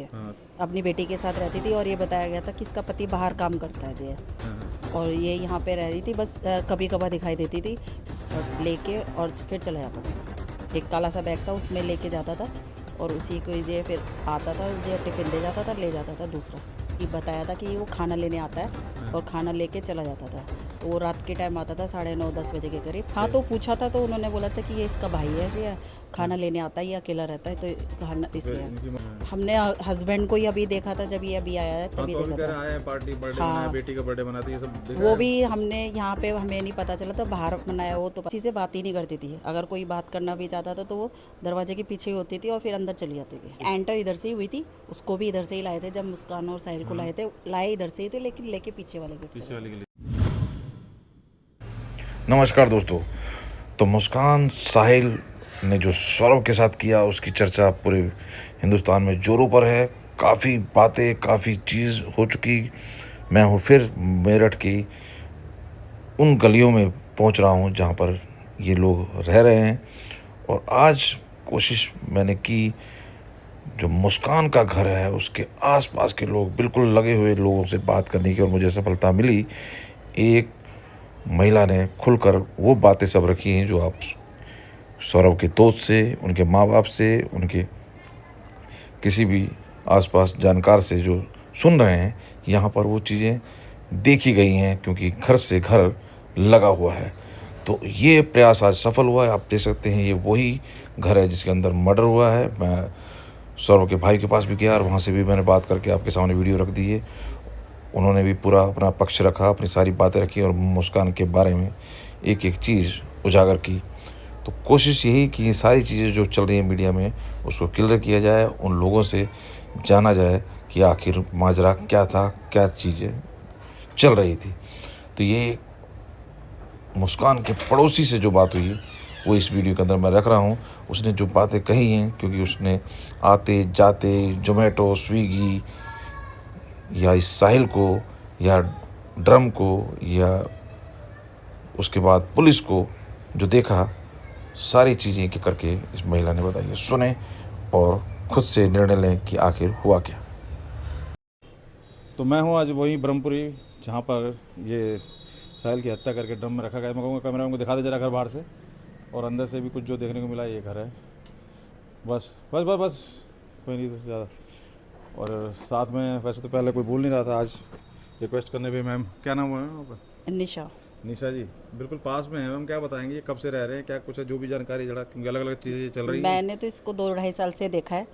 हाँ। अपनी बेटी के साथ रहती थी और ये बताया गया था कि इसका पति बाहर काम करता है जो है। हाँ। और ये यहाँ पे रह रही थी, बस कभी कभार दिखाई देती थी और लेके और फिर चला जाता था। एक काला सा बैग था, उसमें लेके जाता था और उसी को ये फिर आता था, ये टिफ़िन दे जाता था, ले जाता था दूसरा। ये बताया था कि वो खाना लेने आता है और खाना लेके चला जाता था। तो वो रात के टाइम आता था 9:30-10 बजे के करीब। हाँ, तो पूछा था तो उन्होंने बोला था कि ये इसका भाई है जी, खाना लेने आता है, ये अकेला रहता है, तो खाना तो फिर इसलिए इनकी हमने हस्बैंड को ही अभी देखा था, जब ये अभी आया है हाँ, तभी तो अभी देखा कह रहे था। आए हैं, पार्टी बर्थडे मनाया, हाँ, बेटी का बर्थडे मनाते ये सब देखा वो है। भी हमने यहाँ पे हमें नहीं पता चला, तो बाहर मनाया। वो तो किसी से बात ही नहीं करती थी, अगर कोई बात करना भी चाहता था तो वो दरवाजे के पीछे ही होती थी और फिर अंदर चली जाती थी। एंटर इधर से ही हुई थी, उसको भी इधर से ही लाए थे। जब मुस्कान और साहिल को लाए इधर से ही थे, लेकिन लेके पीछे वाले गेट से पीछे वाली गली। नमस्कार दोस्तों। तो मुस्कान साहिल ने जो सौरभ के साथ किया उसकी चर्चा पूरे हिंदुस्तान में जोरों पर है। काफ़ी बातें, काफ़ी चीज़ हो चुकी। मैं हूँ फिर मेरठ की उन गलियों में पहुँच रहा हूँ जहाँ पर ये लोग रह रहे हैं। और आज कोशिश मैंने की, जो मुस्कान का घर है उसके आसपास के लोग, बिल्कुल लगे हुए लोगों से बात करने की, और मुझे सफलता मिली। एक महिला ने खुलकर वो बातें सब रखी हैं जो आप सौरभ के दोस्त से, उनके माँ बाप से, उनके किसी भी आसपास जानकार से जो सुन रहे हैं, यहाँ पर वो चीज़ें देखी गई हैं, क्योंकि घर से घर लगा हुआ है। तो ये प्रयास आज सफल हुआ है। आप देख सकते हैं, ये वही घर है जिसके अंदर मर्डर हुआ है। मैं सौरभ के भाई के पास भी गया और वहाँ से भी मैंने बात करके आपके सामने वीडियो रख दी है। उन्होंने भी पूरा अपना पक्ष रखा, अपनी सारी बातें रखी और मुस्कान के बारे में एक एक चीज़ उजागर की। तो कोशिश यही कि ये सारी चीज़ें जो चल रही हैं मीडिया में, उसको क्लियर किया जाए, उन लोगों से जाना जाए कि आखिर माजरा क्या था, क्या चीज़ें चल रही थी। तो ये मुस्कान के पड़ोसी से जो बात हुई वो इस वीडियो के अंदर मैं रख रहा हूँ। उसने जो बातें कही हैं, क्योंकि उसने आते जाते जोमेटो, स्विगी या इस साहिल को या ड्रम को या उसके बाद पुलिस को जो देखा, सारी चीज़ें एक एक करके इस महिला ने बताई है। सुने और खुद से निर्णय लें कि आखिर हुआ क्या। तो मैं हूँ आज वही ब्रह्मपुरी, जहाँ पर ये साहिल की हत्या करके ड्रम में रखा गया। मैं कहूँगा कैमरा को दिखा दे जरा घर बाहर से, और अंदर से भी कुछ जो देखने को मिला ये घर है। बस बस बस बस, कोई नहीं ज़्यादा। और साथ में वैसे तो पहले कोई बोल नहीं रहा था, आज रिक्वेस्ट करने पे मैम, क्या नाम है आपका? निशा। निशा जी, बिल्कुल पास में है मैम। क्या बताएंगे ये कब से रह रहे हैं, क्या कुछ है जो भी जानकारी जरा, क्योंकि अलग अलग चीज़ें चल रही हैं। मैंने तो इसको 2-2.5 साल से देखा है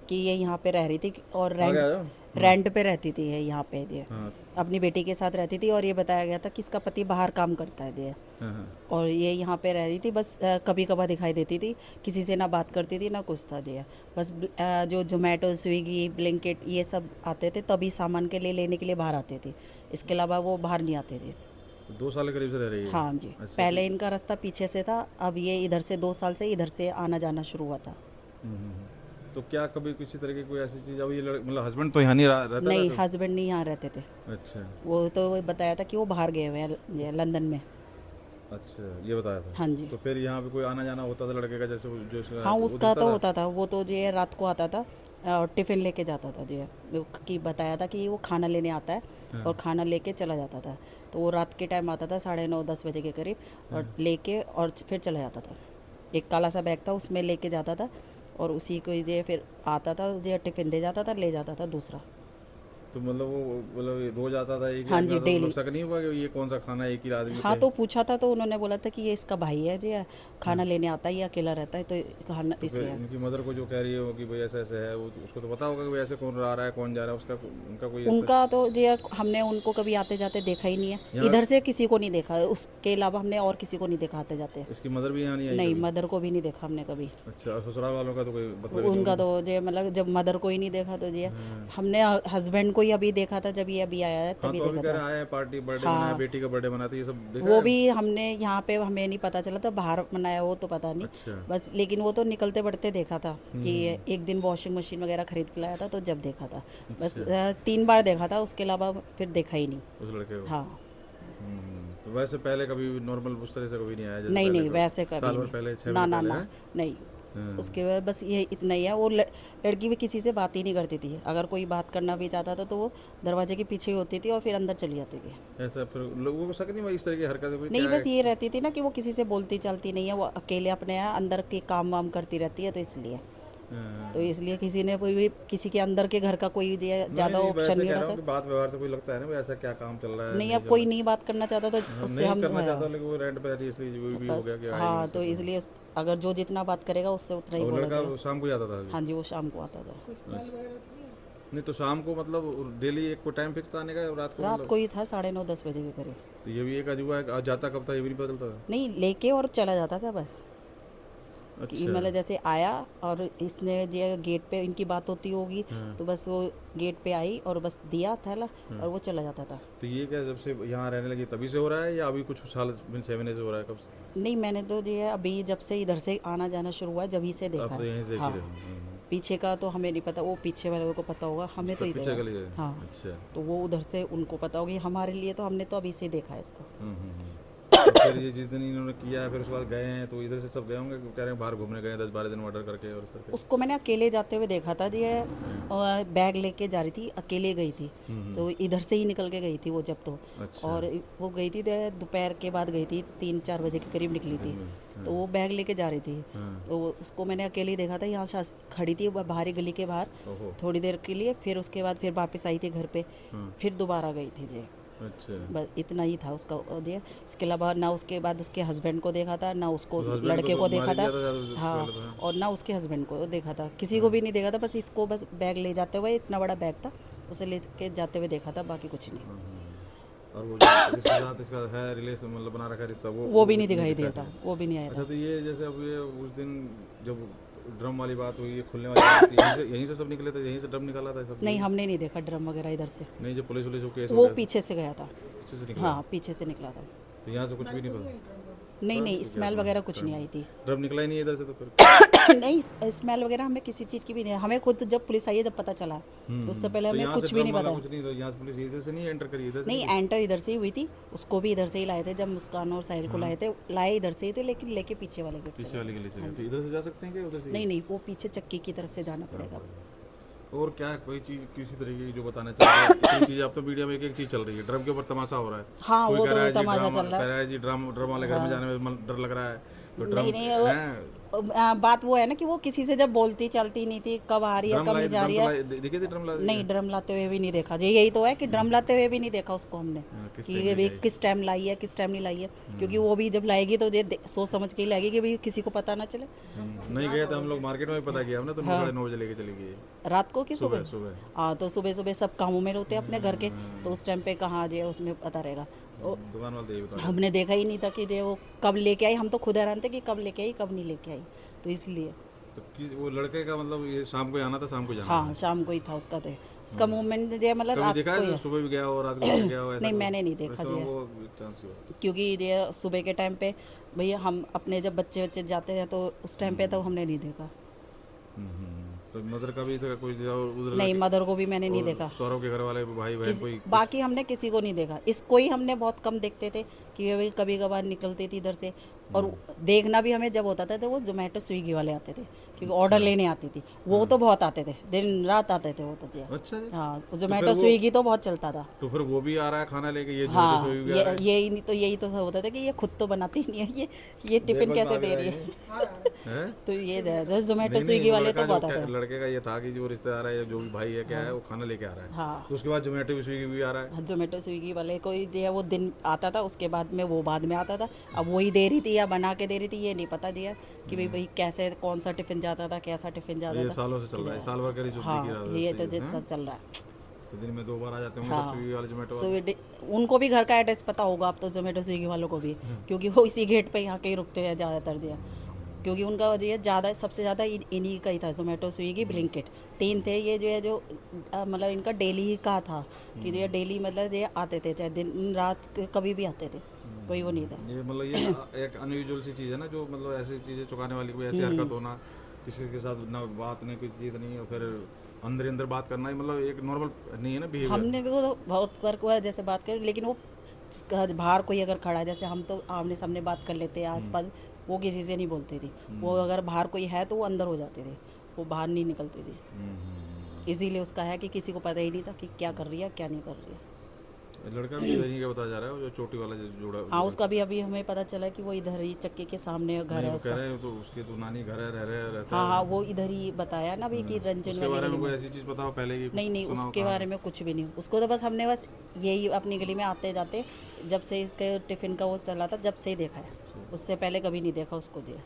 कि ये यहाँ पे रह रही थी और आ गया जाओ। हाँ। रेंट पे रहती थी ये यहाँ पे जो। हाँ। अपनी बेटी के साथ रहती थी और ये बताया गया था कि इसका पति बाहर काम करता है जो। हाँ। हाँ। और ये यहाँ पे रह रही थी, बस कभी कभार दिखाई देती थी, किसी से ना बात करती थी ना कुछ था जी। बस जो जोमेटो, स्विगी, ब्लिंकिट ये सब आते थे तभी सामान के लिए लेने के लिए बाहर आते थे। इसके अलावा वो बाहर नहीं आते थे। तो 2 साल के करीब से रह रही है। हाँ जी। अच्छा। पहले इनका रास्ता पीछे से था, अब ये इधर से 2 साल से इधर से आना जाना शुरू हुआ था। तो क्या कभी किसी तरह की कोई ऐसी चीज़, अब ये मतलब हस्बैंड तो यहाँ नहीं रहता नहीं, था? हस्बैंड नहीं यहाँ रहते थे। अच्छा। वो तो बताया था कि वो बाहर गए हुए हैं लंदन में। अच्छा, ये बताया था। हाँ जी। तो फिर यहाँ पे कोई आना जाना होता था लड़के का, जैसे जो उसका हाँ, तो वो उसका दिखता तो था? होता था, वो तो जो है रात को आता था और टिफ़िन लेके जाता था जो है। वो कि बताया था कि वो खाना लेने आता है और खाना लेके चला जाता था। तो वो रात के टाइम आता था 9:30-10 बजे के करीब और लेके और फिर चला जाता था। एक काला सा बैग था, उसमें लेके जाता था और उसी को जो फिर आता था, जो टिफ़िन दे जाता था, ले जाता था दूसरा। तो मतलब वो मतलब ये रोज आता था, एक ही हाँ आदमी जी, आता था, तो लोग डेली। शक नहीं हुआ कि ये कौन सा खाना एक ही आदमी हाँ, पे? तो पूछा था तो उन्होंने बोला था कि ये इसका भाई है जी, खाना लेने आता है, ये अकेला रहता है, तो खाना तो फिर इसलिए। इनकी मदर को जो कह रही हो कि भाई ऐसे ऐसे है, वो तो उसको तो पता होगा कि भाई ऐसे कौन आ रहा है, कौन जा रहा है, उसका उनका कोई ऐसा उनका तो ये हमने उनको कभी आते जाते देखा ही नहीं है, यहाँ? इधर से किसी को नहीं देखा, उसके अलावा हमने और किसी को नहीं देखा आते जाते। इसकी मदर भी यहाँ नहीं आई नहीं, कभी? मदर को भी नहीं देखा हमने कभी। अच्छा, और ससुराल वालों का तो कोई मतलब ही नहीं उनका तो ये मतलब जब मदर को ही नहीं देखा तो ये हमने हस्बैंड को ही अभी देखा था, जब ये अभी आया है हाँ, तभी तो अभी देखा कह था। रहे आए हैं, पार्टी बर्थडे मनाया, हाँ, बेटी का बर्थडे मनाते, ये सब देखा वो है? भी हमने यहाँ पे हमें नहीं पता चला था, बाहर मनाया वो तो पता नहीं। अच्छा। बस लेकिन वो तो निकलते बढ़ते देखा था कि एक दिन वॉशिंग मशीन वगैरह खरीद के लाया था, तो जब देखा था बस अच्छा। 3 बार देखा था, उसके अलावा फिर देखा ही नहीं। उस लड़के को? हाँ। तो वैसे पहले कभी नॉर्मल उस तरह से कभी नहीं आया जैसे नहीं पहले नहीं, वैसे कभी साल भर नहीं। पहले, 6 ना महीने ना पहले ना, है? नहीं। उसके बाद बस ये इतना ही है। वो लड़की भी किसी से बात ही नहीं करती थी। अगर कोई बात करना भी चाहता था तो वो दरवाजे के पीछे ही होती थी और फिर अंदर चली जाती थी। ऐसा फिर लोगों को शक नहीं हुआ इस तरह की हरकत कोई नहीं, क्या बस ये रहती थी ना कि वो किसी से बोलती चालती नहीं है, वो अकेले अपने यहाँ अंदर के काम वाम करती रहती है, तो इसलिए तो इसलिए किसी ने कोई भी किसी के अंदर के घर का कोई ज़्यादा ऑप्शन नहीं रहा। बात व्यवहार से कोई लगता है ना ऐसा क्या काम चल रहा है नहीं, अब कोई नहीं बात करना चाहता तो उससे नहीं हम करना चाहता, लेकिन वो रेंट पे रहती है इसलिए वो भी हो गया कि हाँ, तो इसलिए अगर जो जितना बात करेगा उससे उतना ही वो बोला लड़का जाएगा। शाम को ही आता था। हाँ जी, वो शाम को आता था। नहीं तो शाम को मतलब डेली एक को टाइम फिक्स था आने का, रात को रात को ही था 9:30-10 बजे के करीब। तो ये भी एक अजूबा है, आज जाता कब था ये भी नहीं पता चलता था। नहीं, लेके और चला जाता था बस। कि मतलब जैसे आया और इसने जो गेट पे इनकी बात होती होगी तो बस वो गेट पे आई और बस दिया थैला और वो चला जाता था। तो ये क्या जब से यहाँ रहने लगी तभी से हो रहा है या अभी कुछ साल 6 महीने से हो रहा है, कब से? नहीं, मैंने तो जो है अभी जब से इधर से आना जाना शुरू हुआ है जब ही से देखा अब तो है। यहीं से हाँ, देख रहे हैं। पीछे का तो हमें नहीं पता, वो पीछे वाले को पता होगा, हमें तो पीछे इधर गली है। है। हाँ, अच्छा। तो वो उधर से उनको पता होगी, हमारे लिए तो हमने तो अभी से देखा है इसको। तो फिर ये जिस दिन इन्होंने किया है फिर उसके बाद गए हैं तो इधर से सब गए होंगे, कह रहे हैं बाहर घूमने गए 10-12 दिन मर्डर करके और सब। उसको मैंने अकेले जाते हुए देखा था जी, और बैग लेके जा रही थी, अकेले गई थी, तो इधर से ही निकल के गई थी वो जब तो। अच्छा। और वो गई थी दोपहर के बाद गई थी, 3-4 बजे के करीब निकली थी, तो वो बैग लेके जा रही थी। तो उसको मैंने अकेले ही देखा था, यहाँ खड़ी थी बाहरी गली के बाहर ओहो। थोड़ी देर के लिए, फिर उसके बाद फिर वापस आई थी घर पे, फिर दोबारा गई थी जी। अच्छा। बस इतना ही था उसका जी। इसके अलावा ना उसके बाद उसके हस्बैंड को देखा था, ना उसको husband लड़के को को तो देखा मार था। ही दिया था उससे हाँ, पहले तो, हाँ। और ना उसके हस्बैंड को देखा था, किसी को भी नहीं देखा था। बस इसको बस बैग ले जाते हुए, इतना बड़ा बैग था, उसे लेके जाते हुए देखा था, बाकी कुछ नहीं। और वो जिसके साथ इसका है रिलेशन मतलब बना रखा है रिश्ता वो भी नहीं दिखाई दिया था, वो भी नहीं आया अच्छा। था। तो ये जैसे अब ये उस दिन जब ड्रम वाली बात हुई, ये खुलने वाली बात थी, यहीं से सब निकले थे, यहीं से ड्रम निकाला था सब? नहीं, हमने नहीं देखा ड्रम वगैरह इधर से। नहीं, जो पुलिस वाले जो केस हो वो गया पीछे से गया था। पीछे से निकला। हाँ, पीछे से निकला था। तो यहाँ से कुछ भी नहीं पता? नहीं नहीं, स्मेल वगैरह कुछ नहीं आई थी। ड्रम निकला ही नहीं इधर से तो फिर? नहीं, स्मेल वगैरह हमें किसी चीज़ की भी नहीं, हमें खुद जब पुलिस आई है जब पता चला, उससे पहले तो हमें यहाँ कुछ से भी ड्रम नहीं वाला पता। कुछ नहीं, तो यहाँ से पुलिस इधर से नहीं एंटर करी, इधर से नहीं, एंटर इधर से ही हुई थी, उसको भी इधर से ही लाए थे जब मुस्कान और साहिल को लाए इधर से ही थे, लेकिन लेके पीछे वाले गेट से। पीछे वाली गली से गए। तो इधर से जा सकते हैं क्या उधर से? नहीं नहीं, वो पीछे चक्की की तरफ से जाना पड़ेगा। और क्या कोई चीज किसी तरीके की जो बताना चाह रहे हैं? कोई चीज अब तो मीडिया में एक चीज चल रही है, ड्रम के ऊपर तमाशा हो रहा है। हाँ, कोई वो कह रहा है तो जी तमाशा ड्रम, चल रहा कह रहा है जी ड्रम वाले घर में जाने में डर लग रहा है, तो ड्रम नहीं नहीं, बात वो है ना कि वो किसी से जब बोलती चलती नहीं थी, कब आ रही है कब नहीं जा रही है। देखे थे ड्रम ला? नहीं, ड्रम लाते हुए भी नहीं देखा जी, यही तो है कि ड्रम लाते हुए भी नहीं देखा उसको हमने, कि ये भी किस टाइम लाई है किस टाइम नहीं लाई है, क्योंकि वो भी जब लाएगी तो ये सोच समझ के ही लाएगी कि भाई किसी को पता ना चले। नहीं गए थे हम लोग, मार्केट में भी पता किया हमने, तो 9:30 बजे लेके चली गई रात को कि सुबह सुबह? सुबह। हाँ, तो सुबह सुबह सब कामों में होते हैं अपने घर के, तो उस टाइम पे कहाँ आ जाए उसमें पता रहेगा। दुकान वाले यही बता। हमने देखा ही नहीं था कि जो वो कब लेके आई, हम तो खुद हैरान थे कि कब लेके आई कब नहीं लेके आई, तो इसलिए। तो वो लड़के का मतलब ये शाम को ही आना था, शाम को जाना? हाँ, शाम को ही था उसका, तो उसका मूवमेंट जो है मतलब कभी रात देखा को है ही है। सुबह भी गया हो रात को भी गया हो ऐसा? नहीं, मैंने नहीं देखा जी, वो चांस हुआ। क्योंकि ये सुबह के टाइम पे भैया हम अपने जब बच्चे जाते हैं तो उस टाइम पे तो हमने नहीं देखा। तो मदर का भी था कोई उधर? नहीं, मदर को भी मैंने नहीं देखा। सौरभ के घर वाले भाई बहन कोई? बाकी हमने किसी को नहीं देखा, इसको ही हमने बहुत कम देखते थे कि भाई कभी कभार निकलती थी इधर से, और देखना भी हमें जब होता था तो वो जोमेटो स्विगी वाले आते थे, क्योंकि ऑर्डर लेने आती थी वो, तो बहुत आते थे, दिन रात आते थे वो तो जी। अच्छा जी। हाँ, जोमेटो स्विगी तो बहुत चलता था। तो फिर वो भी आ रहा है खाना लेके, ये हाँ, जोमेटो स्विगी आ रहा है? यही नहीं तो यही तो होता था कि ये खुद तो बनाती नहीं है, ये टिफिन कैसे दे रही है। तो ये जोमेटो स्विगी वाले तो बहुत आते हैं। लड़के का ये था कि जो रिश्तेदार है जो भी भाई है क्या है वो खाना लेके आ रहा है। हाँ, तो उसके बाद जोमेटो स्विगी भी आ रहा है। जोमेटो स्विगी वाले कोई दिया वो दिन आता था, उसके बाद में वो बाद में आता था, अब वही दे रही थी या बना के दे रही थी ये नहीं पता दिया कि भाई कैसे कौन सा टिफिन जाता था, कैसा टिफिन जाता ये था। सालों से चल रहा है, साल भर करी हाँ, ये तो जितना चल रहा है। तो दिन में 2 बार आ जाते होंगे हाँ, स्विगी वाले जोमेटो वाले। स्विगी उनको भी घर का एड्रेस पता होगा अब तो, जोमेटो स्विगी वालों को भी, क्योंकि वो इसी गेट पे यहाँ के ही रुकते हैं ज़्यादातर दिया, क्योंकि उनका जो है ज़्यादा सबसे ज़्यादा इन्हीं का ही था, जोमेटो स्विगी ब्लिंकिट, 3 थे ये जो है, जो मतलब इनका डेली ही का था कि जो डेली मतलब ये आते थे, चाहे दिन रात कभी भी आते थे, कोई वो नहीं था। ये मतलब ये एक अनयूजुअल सी चीज़ है ना, जो मतलब ऐसी चीज़ें चुकाने वाली कोई ऐसी हरकत होना, किसी के साथ ना बात नहीं कोई चीज़ नहीं, और फिर अंदर ही अंदर बात करना, मतलब एक नॉर्मल नहीं है ना बिहेवियर। हमने तो बहुत वर्क हुआ जैसे बात करें, लेकिन वो बाहर कोई अगर खड़ा है, जैसे हम तो आमने सामने बात कर लेते हैं आसपास, वो किसी से नहीं बोलती थी। वो अगर बाहर कोई है तो वो अंदर हो जाती थी, वो बाहर नहीं निकलती थी। इसीलिए उसका है कि किसी को पता ही नहीं था कि क्या कर रही है क्या नहीं कर रही है। लड़का भी इधर ही का बताया जा रहा है, जो चोटी वाला जो जोड़ा। हाँ, उसका भी अभी हमें पता चला कि वो इधर ही चक्के के सामने घर है नहीं, वो उसका। कह रहे हैं तो उसके तो नानी घर है, रहता हाँ है। हाँ, वो इधर ही बताया ना अभी कि रंजन उसके वाली बारे गली में में। कोई ऐसी चीज़ पता हो पहले की? नहीं नहीं, उसके बारे में कुछ भी नहीं। उसको तो बस हमने बस यही अपनी गली में आते जाते जब से इसके टिफ़िन का वो चला था जब से ही देखा है, उससे पहले कभी नहीं देखा उसको दिया।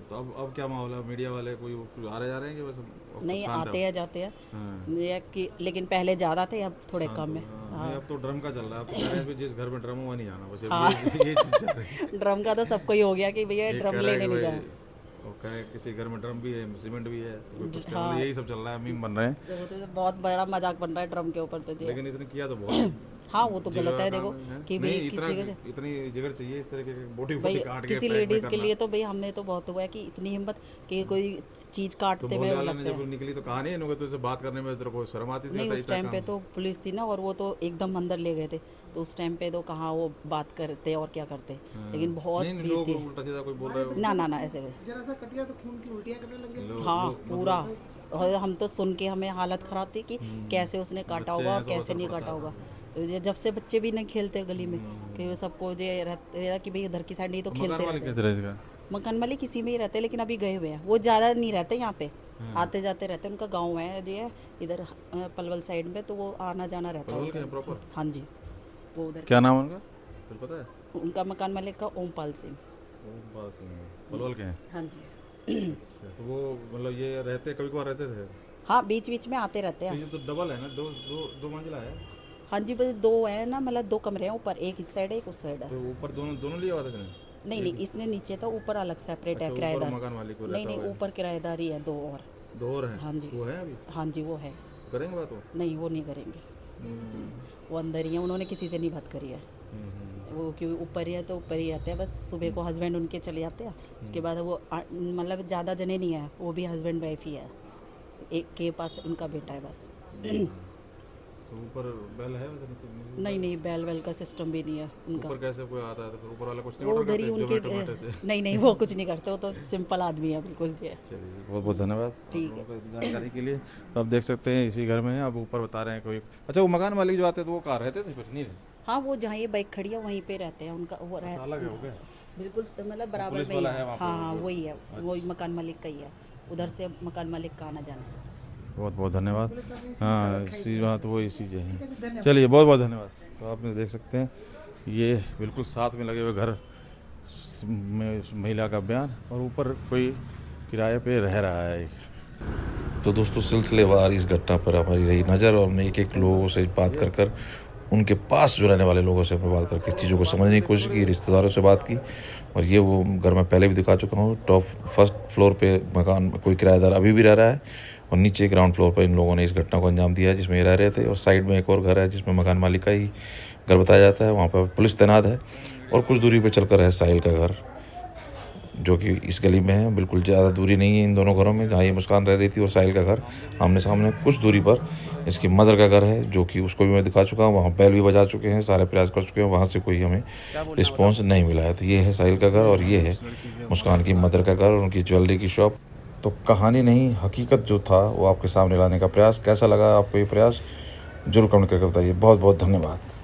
तो अब क्या माहौल है? मीडिया वाले कोई आ रहे जा रहे हैं कि बस नहीं, शांत है? आते हैं जाते हैं हाँ। ये कि, लेकिन पहले ज़्यादा थे, अब थोड़े कम है। हाँ, नहीं, अब तो ड्रम का चल रहा है। अब तो कह रहे हैं कि जिस घर में ड्रम हो वहाँ नहीं जाना, बस हाँ। ये चीज़ चल रही है। ड्रम का तो सबको ही हो गया कि भैया एक ड्रम कह रहा है लेने कि नहीं भाई, जाना। वो कहे किसी घर में ड्रम भी है, सीमेंट भी है, तो कोई कुछ कह रहा है, हाँ। यही सब चल रहा है, मीम बन रहे हैं। तो बहुत बड़ा मजाक बन रहा है ड्रम के ऊपर तो जी। लेकिन इसने किया तो बहुत हाँ, वो तो गलत है। देखो है। कि नहीं, भाई इतना किसी को इतनी जिगर चाहिए इस तरह के बोटी भाई काट के किसी पैक में लेडीज़ के करना। लिए तो भाई हमने तो बहुत हुआ है कि इतनी हिम्मत कि कोई चीज़ तो काटते बोलने हुए वाले ने लगता जब है। निकली तो कहा नहीं इन्होंने, तो इसे बात करने में तेरे को शर्म आती थी? नहीं, इतना उस टाइम पे काम। तो पुलिस थी ना, और वो तो एकदम अंदर ले गए थे, तो उस टाइम पे तो कहाँ वो बात करते और क्या करते। लेकिन बहुत नहीं, भीड़ लोग थी। उल्टा सीधा कोई बोल रहा है। ना ऐसे जरा सा कटिया तो खून की उल्टियाँ करने लग जाएगी। हाँ, पूरा। और हम तो सुन के हमें हालत ख़राब थी कि कैसे उसने काटा बच्चे होगा हैं और तो कैसे असर नहीं पड़ता काटा है। होगा। तो ये जब से बच्चे भी नहीं खेलते गली में कि वो सबको ये रहता है कि भाई उधर की साइड नहीं तो मकान खेलते वाले रहते किस तरह का? मकान मालिक किसी में ही रहते हैं, लेकिन अभी गए हुए हैं। वो ज़्यादा नहीं रहते यहाँ पे, आते जाते रहते हैं। उनका गांव है जो है इधर पलवल साइड में, तो वो आना जाना रहता पलवल के हैं है। प्रॉपर? हाँ जी, वो उधर। क्या नाम है उनका, कुछ पता है? उनका मकान मालिक का ओमपाल सिंह। ओमपाल सिंह पलवल के हैं। हाँ जी। अच्छा, तो वो मतलब ये रहते कभी कभार रहते थे? हाँ, बीच बीच में आते रहते तो हैं। ये तो डबल है ना, दो दो दो मंजिला है? हाँ जी, बस दो है ना, मतलब दो कमरे हैं ऊपर, एक इस साइड है एक उस साइड है। तो ऊपर दोनों दोनों लिया हुआ था इसने? नहीं, इसने नीचे था, ऊपर अलग सेपरेट है अच्छा, ऊपर किराएदार। मकान मालिक को नहीं रहता हुआ है। ऊपर किराएदार ही है दो और। दो और हैं? हाँ जी। वो है अभी? हाँ जी, वो है। करेंगे बात वो? नहीं, वो नहीं करेंगे, हम्म, वो अंदर ही है, उन्होंने किसी से नहीं बात करी है। वो क्योंकि ऊपर ही है तो ऊपर ही रहते हैं। बस सुबह को हस्बैंड उनके चले जाते हैं, उसके बाद वो मतलब ज़्यादा जने नहीं है, वो भी हस्बैंड वाइफ ही है। एक के पास उनका बेटा है बस। तो ऊपर बेल है वैसे नीचे? नहीं, बैल वेल का सिस्टम भी नहीं है उनका। ऊपर कैसे कोई आता है तो फिर ऊपर वाला कुछ नहीं वो ऑर्डर उधर ही करते? उनके Zomato से? नहीं, वो कुछ नहीं करते, वो तो सिंपल आदमी है बिल्कुल जी। चलिए, बहुत बहुत धन्यवाद ठीक आप लोगों को जानकारी के लिए। तो आप देख सकते हैं इसी घर में है, अब ऊपर बता रहे हैं कोई। अच्छा, वो मकान मालिक जो आते थे वो कहाँ रहते थे फिर? नहीं रहे? हाँ, वो जहाँ ये बाइक खड़ी है वहीं पे रहते हैं, उनका वो अच्छा, अलग है हो गया? बिल्कुल मतलब बराबर पुलिस में ही वाला है। है वहाँ पे? हाँ, वही है, वही मकान मालिक का ही है। उधर से मकान मालिक का आना जाना। बहुत बहुत धन्यवाद। हाँ, इसी बात वो इसी चीज़ें हैं। चलिए, बहुत बहुत धन्यवाद। तो आप देख सकते हैं ये बिल्कुल साथ में लगे हुए घर में महिला का बयान, और ऊपर कोई किराए पे रह रहा है एक। तो दोस्तों सिलसिलेवार इस घटना पर हमारी रही नज़र और हमने एक एक लोगों से बात कर उनके पास जो रहने वाले लोगों से हमने बात करके इस चीज़ों को समझने की कोशिश की, रिश्तेदारों से बात की। और ये वो घर में पहले भी दिखा चुका हूँ, फर्स्ट फ्लोर पे मकान में कोई किराएदार अभी भी रह रहा है, और नीचे ग्राउंड फ्लोर पर इन लोगों ने इस घटना को अंजाम दिया है जिसमें ये रह रहे थे। और साइड में एक और घर है जिसमें मकान मालिक का ही घर बताया जाता है, वहाँ पर पुलिस तैनात है। और कुछ दूरी पर चलकर है साहिल का घर, जो कि इस गली में है, बिल्कुल ज़्यादा दूरी नहीं है इन दोनों घरों में, जहाँ ये मुस्कान रह रही थी और साहिल का घर आमने सामने कुछ दूरी पर इसकी मदर का घर है, जो कि उसको भी मैं दिखा चुका हूँ। वहाँ बैल भी बजा चुके हैं, सारे प्रयास कर चुके हैं, वहाँ से कोई हमें रिस्पॉन्स नहीं मिला है। तो ये है साहिल का घर और ये है मुस्कान की मदर का घर और उनकी ज्वेलरी की शॉप। तो कहानी नहीं, हकीकत जो था वो आपके सामने लाने का प्रयास। कैसा लगा आपको ये प्रयास, जरूर कमेंट करके बताइए। बहुत बहुत धन्यवाद।